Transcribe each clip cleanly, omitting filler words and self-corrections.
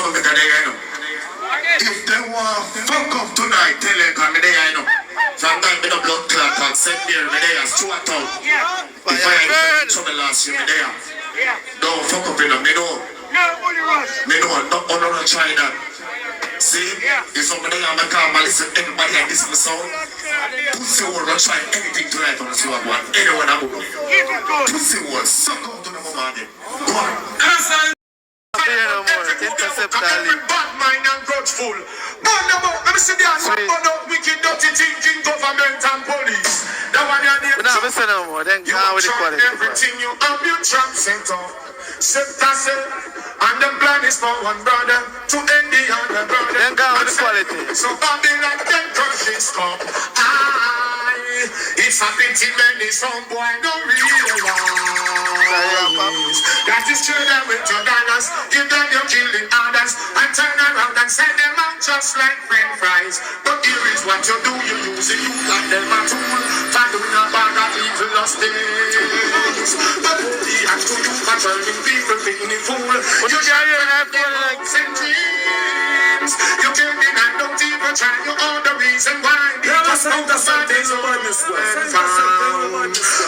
trouble because they know. If they want fuck up tonight, tell them come there, I know. Sometimes we don't blood clot and set there, me there, straight out. If I had trouble last year, me there. Don't fuck up in them, me know. Me know, not gonna try that. See? If somebody on the car, I listen, everybody like this in the sound. Pussy will not try anything tonight on the slow one. Anyone I move. Pussy will suck out to the moment. Go on. Interceptor. Bad mind and grudgeful. Burn them up. Let me see the answer. Burn up wicked, dirty thinking government and police. That one you need. We're not missing no more. Then go with the quality. Everything you have, you trap set up. Set and the plan is for one brother to end the other brother. Then go with the quality. So Babylon can crush this cup. It's a pity many some boy don't realize. That is true that with your dollars, give them your killing others, and turn around and send them out just like French fries. But here is what you do, you use it, you like them a tool, for doing a bag of evil lost days. But who the act to you for turning people being a fool? You can't have like dreams. You can't deny, don't even try, you all the reason why. Because no the sun is on this one.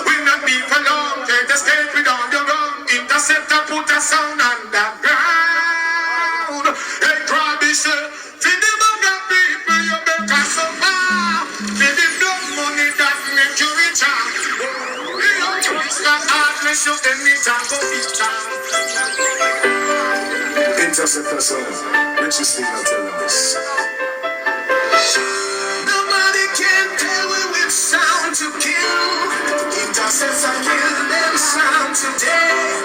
Will not be for long, they just stay with all your own. Interceptor put a sound on the ground. Hey, probably say, feed them other people, you better survive. Feed them no money that make you richer. We don't trust that heartless, you anytime go eat time. Interceptor sound, richest thing I'm telling us. Nobody can tell me which sound to kill. Interceptor kill them sound today.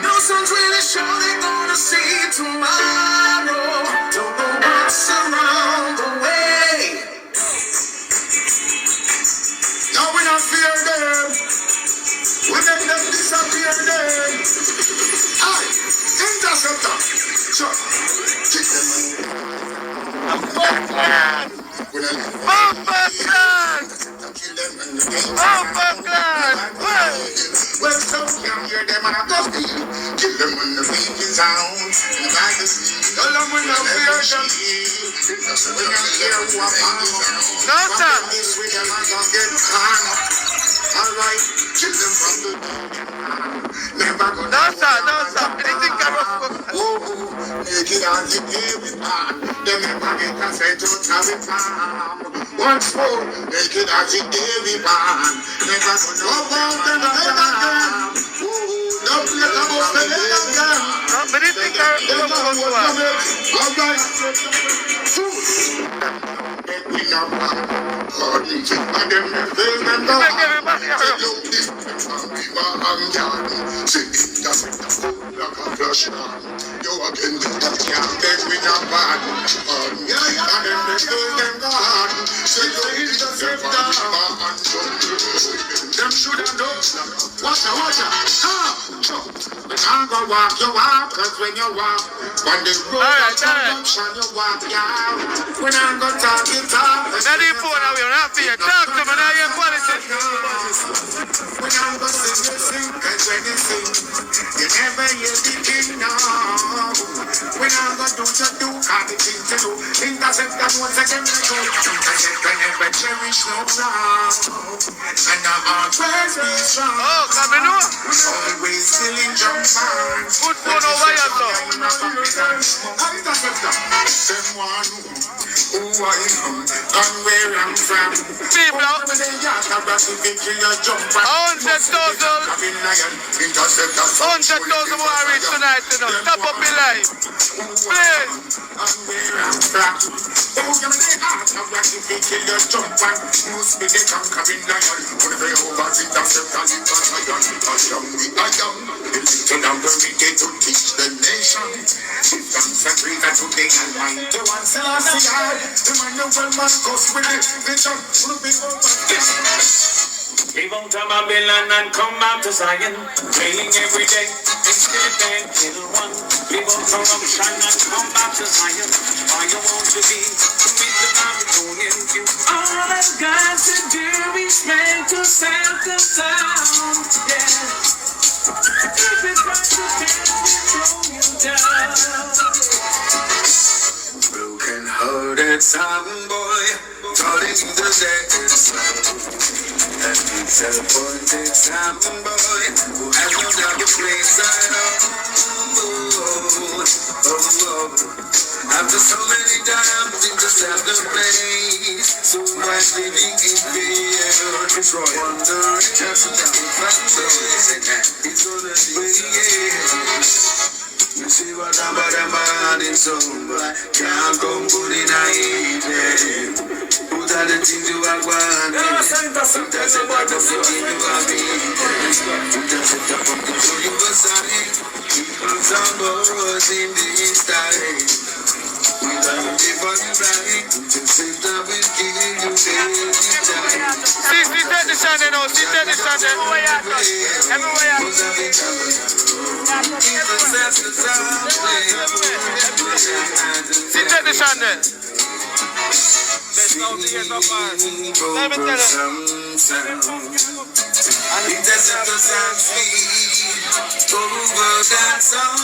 No sounds really sure they're gonna see tomorrow. Don't know what's around the way. Now we don't fear them. We make them disappear them. Aye, interceptor. Sure. Kick them. Well, some can hear them and I just kill them when the feet is out. And I just tell them when I fear them. When I hear who I'm on. No, sir. This with them I don't get caught. Alright, kill them from the never gonna. No, sir. Anything can go. Make it on the every part. They never get a set to travel farm. Once more, make it on the every part. Never gonna about them again. Don't let them off the again. No, but anything can go. Alright. We not according to them, they remember. This we were on garden. See, that's like a flush on. You again, that can't beg we not bad. And then they stole them God. Say, you is the same God. Them should have known. Watch out. When I go walk, you walk. Cause when you walk, when the road junction, you walk, yeah. When I go talk, you talk. Not even phone now, we're not fear. Talk to me now, your quality. When I go sing, you sing. Cause when you sing, you never hear the king now. When I go do, you do. All the things to do. Interceptor once again, you go. Interceptor never cherish no love. And I always be strong. Oh, come in now. Always feeling jump on. Good phone over here, sir. Interceptor. Them one who I am and where I'm from. People out. 100,000 more reach tonight, you know. Top up your life. Please. To teach the nation. Today and mind to one the man of one must cost with it. Leave out of Babylon and come back to Zion. Praying every day instead than kill one. Leave out corruption and come back to Zion. All you want to be with the Babylonian view. All I've got to do is make to sound the sound. Yeah. If it's right to throw you down. that sound boy, calling you the dance. And it's a pointed sound boy who has no doubt the place I know. After so many times, things just have to play. So much living in fear. It's right. Wondering just if I'm it's gonna be. You see what I'm about in summer. Can't come good in a evening. Put all the things you are wanting. Intercept out the things you are beating. Intercept out from the show you were signing. People somebody in the Insta. We don't give on you right. Intercept out will kill you every time. See the channel now. See the channel. Everywhere. See the channel. Best out the years of ours. Let me tell you. Interceptor sound sweet over that sound.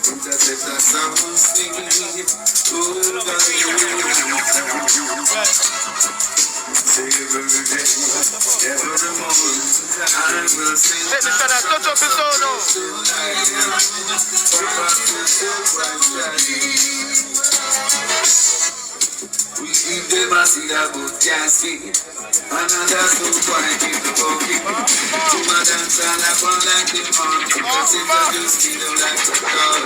Interceptor sound sweet over every day, every moment, I will sing. Let me tell you, touch up his soul now. We keep them as in a good casket. Another so quiet in the pocket. To my dance and I fall like the monkey. Because if I just keep them like the dog.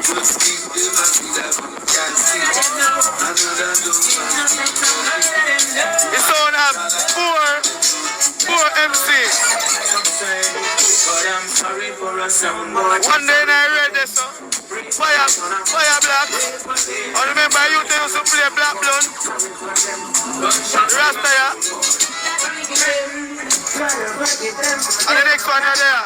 Just keep them as in a good casket. Another so quiet in the pocket. His son have poor MC. One day I read this song. Fire black. I remember you used to play Black Blood. Rasta, yeah. And the next one are there.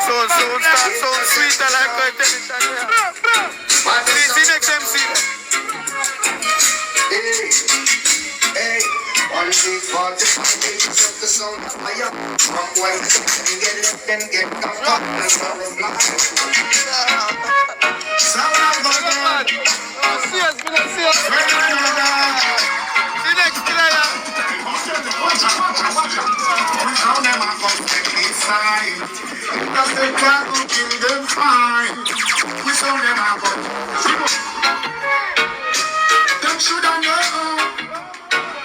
So sweet, I like my television. See next MC. Hey, 145 of the sound of my young. From white, and get it, then get up. Sound of the man. See next player. Because they can't kill them fine. We saw them out. Them should have known.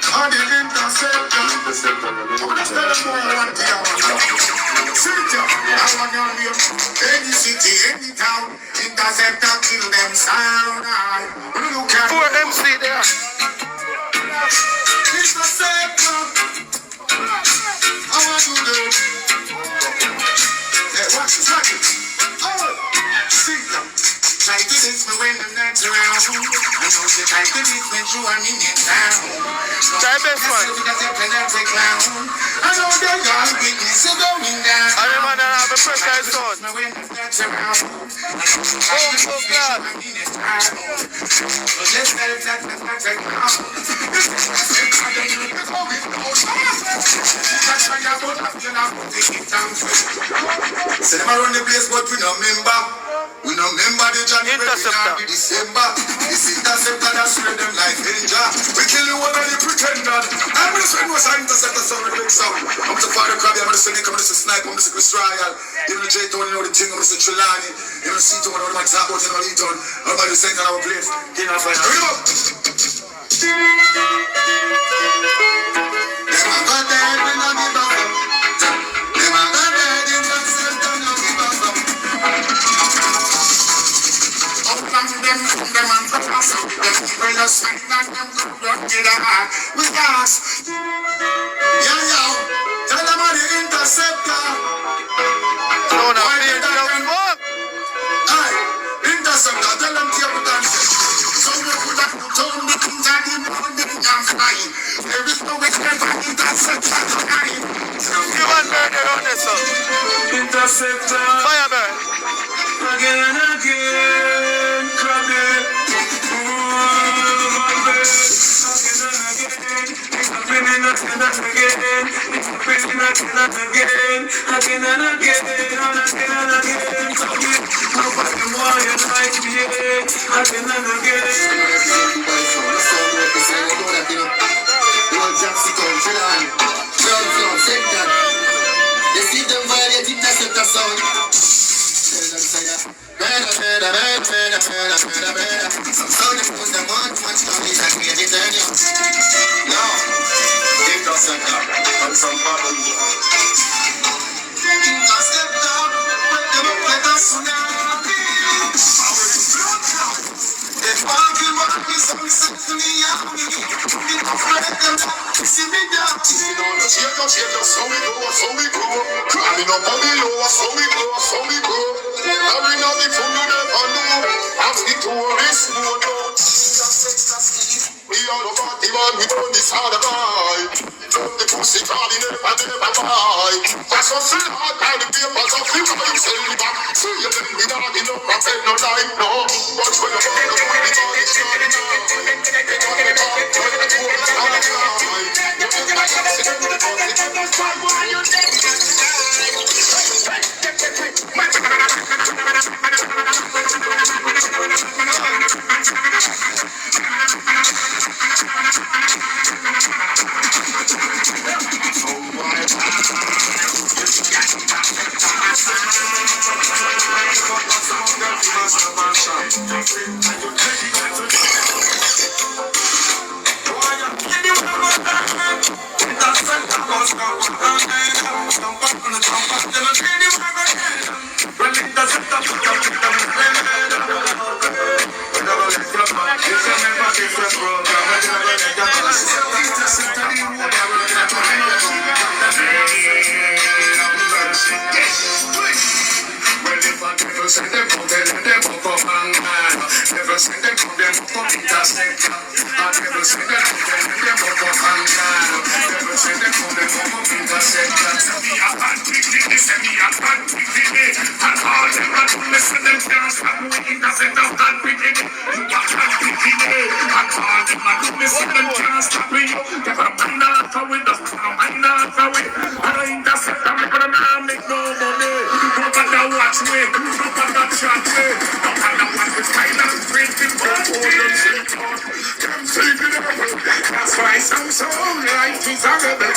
Or the interceptor. Tell them what you want to hear. City, I want to live. Any city, any town. Interceptor, kill them sound. Poor MC there. Interceptor. I want to do. Watch it. Oh, see them. Try to this me when I'm not around. I know that I could this when you are in town. Try best one. I know that God witness is going down. I remember I have a precise sound. When I'm not around. Oh God. Let's tell that I'm not around. That's why I would have to now take it down. Say them around the place, but we no member. We no member the January, Interceptor. December. This interceptor that spread them like danger. We kill you over the pretender. I'm going to say what's an interceptor sound, the big sound. I'm going to fire the crab, I'm going to say Nick, I'm going to say Snipe, I'm going to say Chris Royal. Even the J-Tone, you know the thing, I'm going to say Trelawney. Even the C-Tone, I know the Max Harcourt, you know the E-Tone. Nobody saying that our place. Get off right now. Hurry up! Them a go dead, we no give up. Them a go dead, interceptor, no give up. Up from them and from us. Them people just fight like them don't get a heart. We gas. Yo, tell them how the interceptor. No, no, please, no, fuck. There is no escape from interceptor time. You want murder on this one? Interceptor. Firebird. Again and again, club it. My bed. Again and again, it's happening again and again. It's happening again and again, again and again, club it. Nobody want you like me, again and again. You see them violate interceptor sound. Some sound them put them on too much time is a great eternity. No, interceptor and some bubble. Interceptor, wake them up like a tsunami. They fucking want me some symphony of me. They afraid them that see me down. You know, no shake, so we go, Climbing up on the low, so we go. Carrying out the food you never know. As the tourists go down. We are the party man, we don't decide a guy. The pussy calling never buy. That's us the hard by the papers of the life. Sell me back. See you then we not enough, I said no life, no. Watch when you're going to the party, it's not Send them from them, let them up and down. Never send them from them up interceptor. I never send them from them, let them up and down. Never send them from them up interceptor. Send me a bad picnic, send me a bad picnic. And all them that listen them can't stop me interceptor bad picnic. You a bad picnic. And all them that listen them can't stop me. Never mind out for it, never mind out for it. I interceptor me, but I make no money. Nobody watch me. Shot me, no matter what the silence drinking, but all them shit on, them sleeping up. That's why some soul life is a rebel.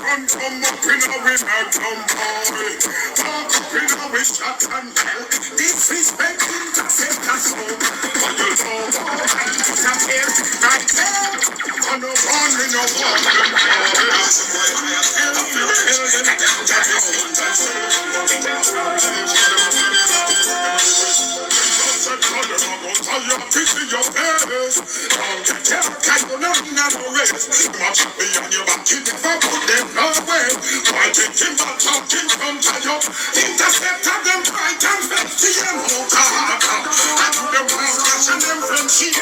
Run come up in a winner, come boy. Talk up in a wish shot and tell. Disrespect interceptor soul. But you know how I disappear right there. On the one in a interceptor them fight and fetch to them whole car. I do them one crash and them friendship.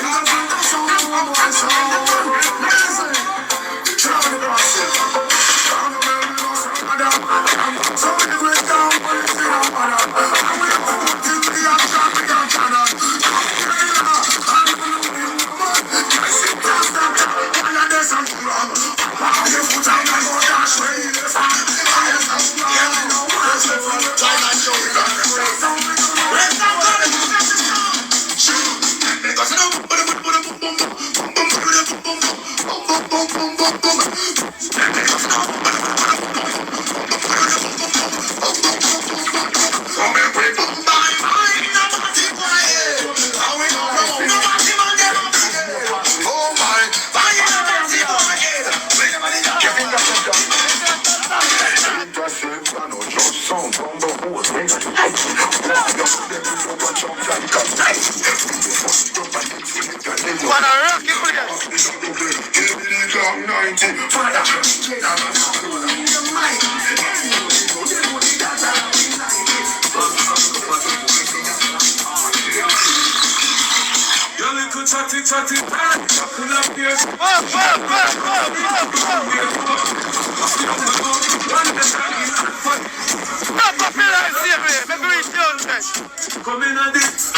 Come in on this.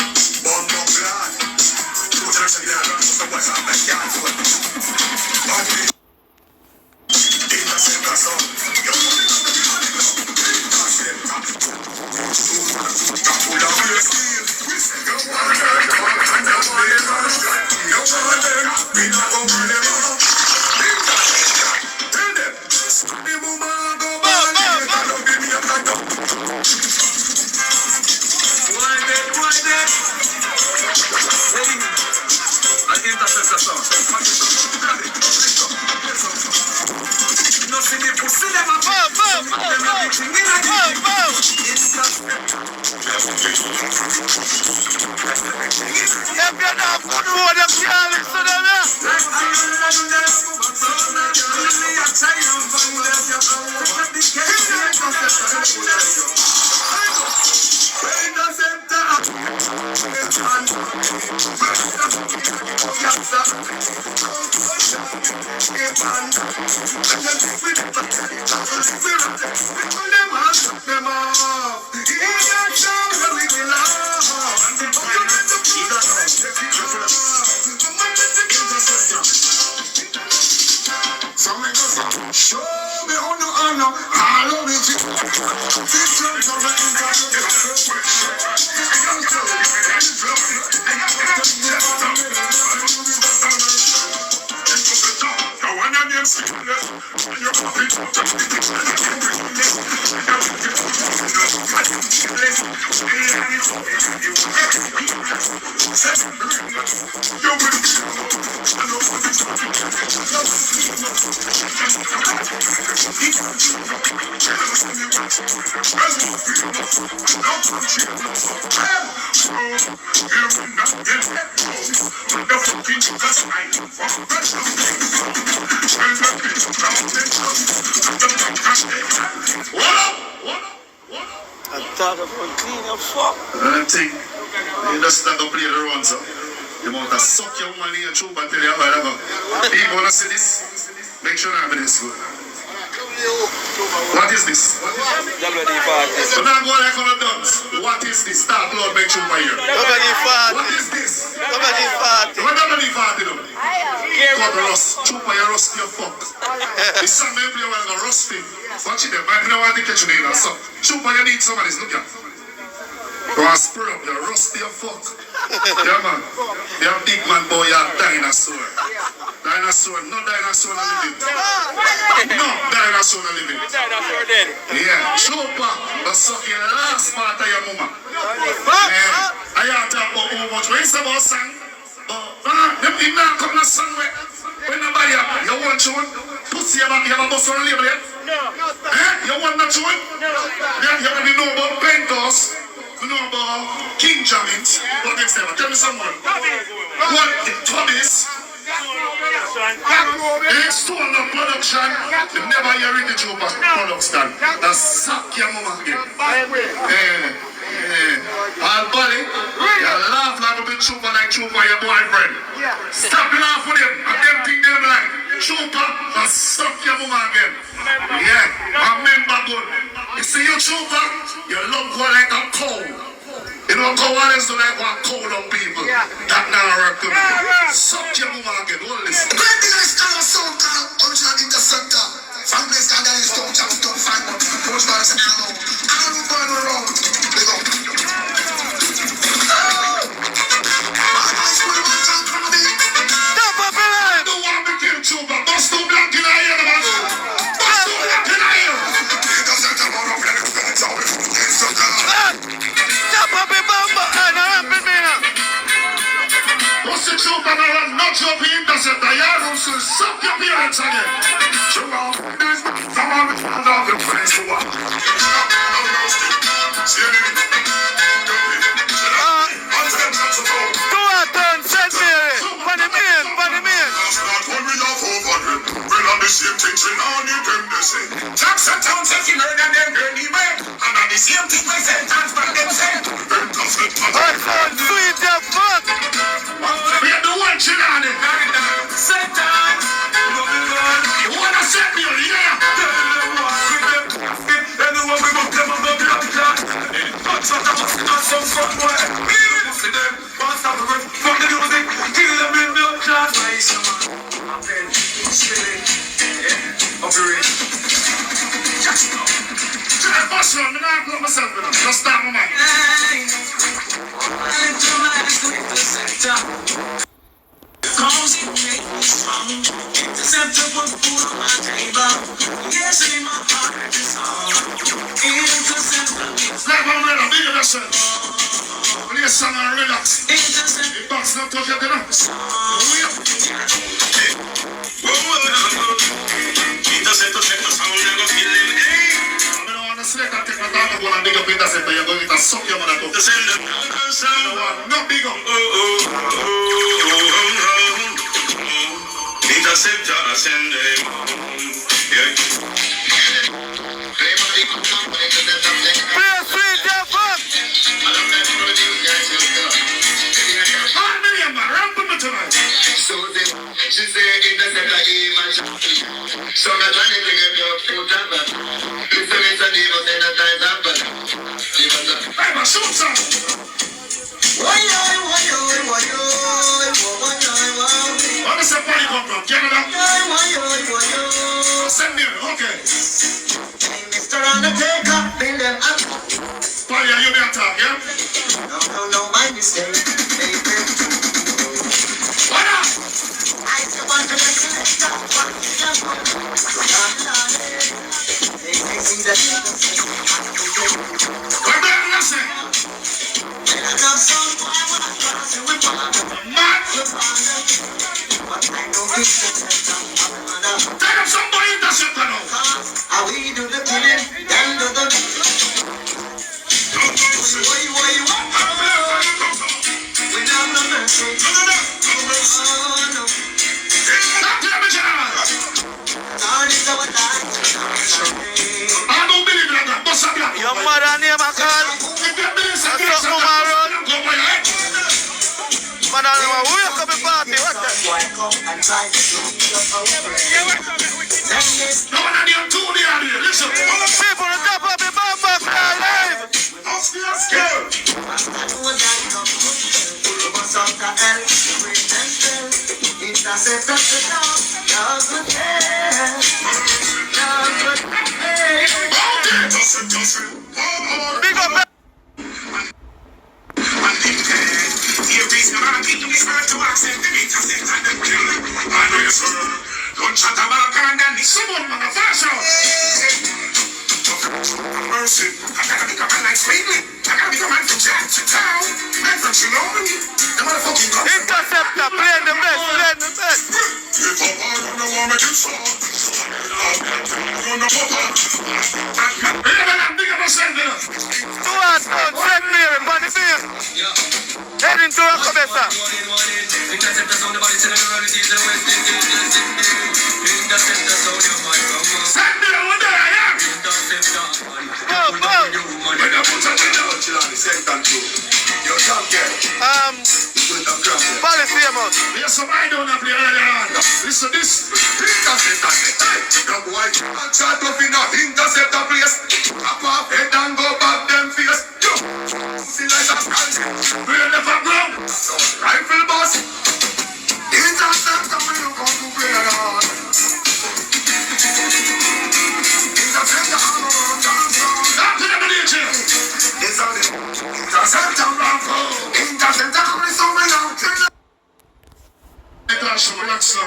I think you just not gonna play the runs, so you want to suck your money in your tube and tell you how to go. People wanna see this? Make sure I have this good. What is this? So now go like on the dance. What is this? Start Lord, make sure I hear. What is this? What WD-40 do? Cut rust. Chupa your rust your fuck. The song they play when the rusty. Watch it there, but I don't want to catch you in so. Chupa you need somebody's look at. Go and spur up your rusty your fuck. Yeah man. You're a big man boy, you're a dinosaur. Dinosaur, no dinosaur not living. No dinosaur not living. Dinosaur dead. Yeah, Chupa, the sucking last part of your mama. I have to talk about how much waste about song. But them did not come to song when nobody you want to pussy you have a bus on label yet? No. You want that tune? No. You already know about Pentos. You know about King Jammins. What next time? Tell me someone. What? Tubbies. It's Stone of Production. You never hear it in Chupa Production. That's suck your mama again. All buddy, you laugh like a bit Chupa like Chupa your boyfriend. Stop laughing with him. And them think them like Chupa and suck your mama again. Yeah, remember good. You see you Chupa, you love go like a cow. You know cow is like one cow on people. That now work to me. Suck your mama again. Hold this. Great thing is kind of sound called original interceptor. From place called that is don't jump, don't find one. Push bars and ammo. I'm going around. They go. Chupa, bust two black in the ear, man. Bust two black in the ear. Stop up in Bamba and I'm in Mina. What's the Chupa now? Not your interceptor. You don't suck your parents again. Chupa, there's someone with another place to walk. Same thing we all need them to say. Jackson Town says you murder them anyway. And on the same thing we say, transfer them say. I found sweet the fuck. We are the one man, Chilani. Satan. You wanna set me, yeah? Anyone we must them up the blood clot. Touch what I must not some front boy. Leave see them. Can't stop the rip from the music. Kill them in blood clot. Nice man. Amen. Chilling. Yeah. Operate. Hey, boss, man, I'm not going myself, you know. Just start my man. Cause it make me strong. Interceptor food on my table. Yes, in my heart is on. Interceptor. Slap on me, big of yourself. Play a song and relax. The box not touch it enough. Interceptor, sound never feel them. I don't want to select and take my time and go and big up interceptor. You're going to suck your mother to. Not big up. Interceptor ascending. Yeah. Play sweet, yeah, fuck. How many of them? Ramp them tonight. So she say interceptor game and so I'm trying to bring up your foot and back. Listen, it's a demon in a time and back. Hey, man, shoot some. Where does that party come from? Canada? Send me, okay. Mr. Undertaker, bring them up. Party, are you me attack, yeah? No, my mistake. What up? I still want to make Come there, listen. Man, tell them somebody interceptor now. we do the killing, then do the we have no mercy. Oh no. Talk to them, general. God is our life. I don't believe in that. Bust up your Your mother name a call. If you believe in That's that, something my road. go for your head. Man, I know wake up the party. What the? No one on your two there, listen. People on top of the bumper car live. Big up. Don't shut up, someone, motherfucker. Mercy. I gotta become a like Sweden. I gotta become a man from Jackson. Man from Shillong. The motherfucking Interceptor, playing the best, playing the best. if a boy don't know what make it so, I'm gonna pop up. Big up yourself, you know. Stuart, St. Mary, Bonnie Beer. Heading to Rockabessa. Send me over there, yeah. Go, go. When I put a chill on the second too. You can't get. Policy amount. There's some I don't have the earlier on. Listen to this. Interceptor. Hey, the boy can't shut up in a interceptor place. Pop off head and go back them face. Yo. See like a we'll never grow. Rifle boss. Interceptor when you come to play around. Interceptor on the road. Not to the village. It's on the interceptor round. Interceptor coming so many out. Relax now.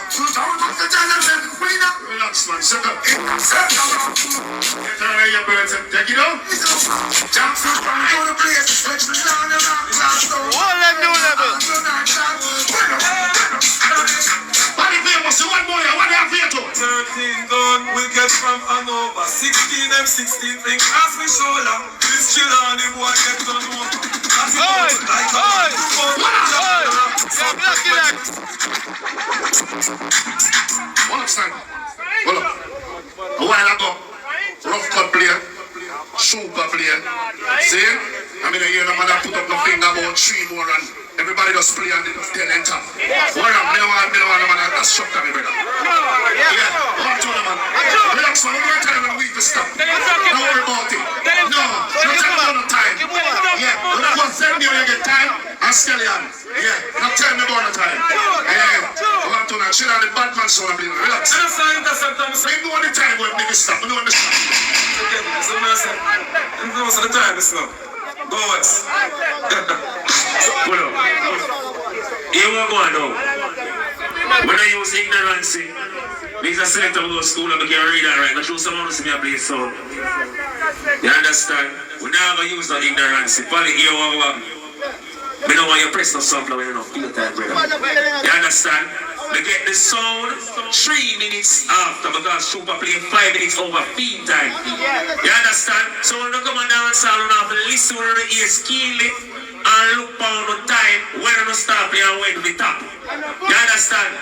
Relax, man. Set up. Take it out. One leg, new level. Body famous, one more, one half year too. 13 gun we get from Hanover. 16 M16 thing as we shoulder. This chill on the boy get done more. Oi! You're blacky leg. One time. Hold up. A while ago, Ruff cut player, super player. See? I mean, you know, man, I put up the finger about 3 more and Everybody just play and then enter. Where am I? Me no want a man that's shocked at me, brother. Yeah, what to man? Relax, man. We're time when we to stop. Don't worry about it. No, not time, no time. Yeah, what send me when you get time? Ask Kellyann. Yeah, not tell me about the time. Yeah, I want to know. She had the bad man so I'm being relax. And that's not interceptor. We know the time when niggas stop. We know the stop. Okay, so I said, most of the time it's not. Go on. Hold up. You won't go on now. When I use ignorance, means I select up go to school and I can read that right. I show someone who see me a play sound. You understand? We're not going to use no ignorance. Probably hear what we don't want you press no something when you don't feel that, brother. You understand? We get the sound 3 minutes after because Super play 5 minutes over feed time. You understand? So when you come and dance all you have to listen to the ears keenly and look down the time when you start playing and when we top. You understand?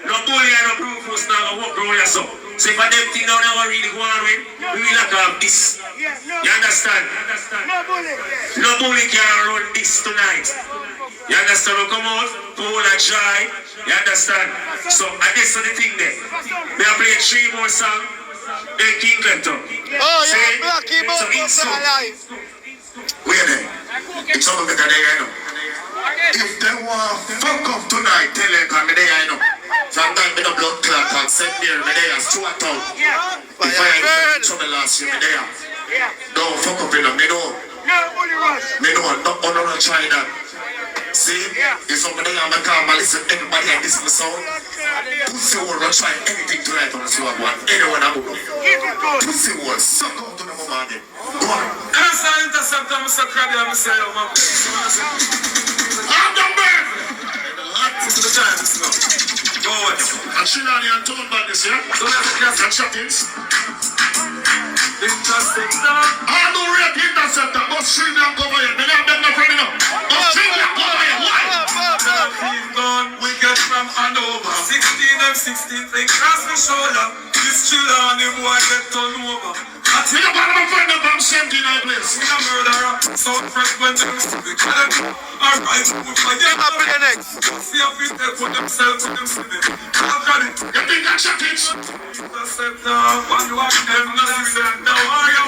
No bully and no proof who's not going to work around yourself. So if I them thing now never really go on with, we will not have this. You understand? No bully can run this tonight. You understand? We come out, pull and try. You understand? So I guess the thing there. We have played 3 more songs. Then King Clinton. Oh, yeah, black keyboard so alive. Wait there. It's all over there, you know. If they want fuck up tonight, tell them come there, you know. Sometimes we don't blood clot and send there, me there, Stuart Town. If I ain't trouble last year, me there. Don't fuck up in them, me know. Me know, not try that. See, if somebody on the car, listen, everybody like this in the sound. Pussy will not try anything tonight on the swag one. Anyone I go. Pussy will suck out to the moment. Go on. And that's not interceptor, Mr. Krabby, I'm saying, man. I'm the man. Most of the time it's not. Go on. And Shinani and Tom about this, yeah? So that's the gas. And shut-ins. Interceptor. I don't rate interceptor, but Shinani cover here. They don't have no friend enough. But Shinani cover here. Why? Gun, we get from Hanover. 16 and 16, they cross the shoulder. This chiller on the boy get turned over. We don't have no friend enough. I'm sent in our place. We a murderer, so fresh when them see the killer. Alright, we forget Up in the next. see how people they put themselves in them city. I've got it. You think that shut-ins? Interceptor, one you have them, nothing said. Now, why you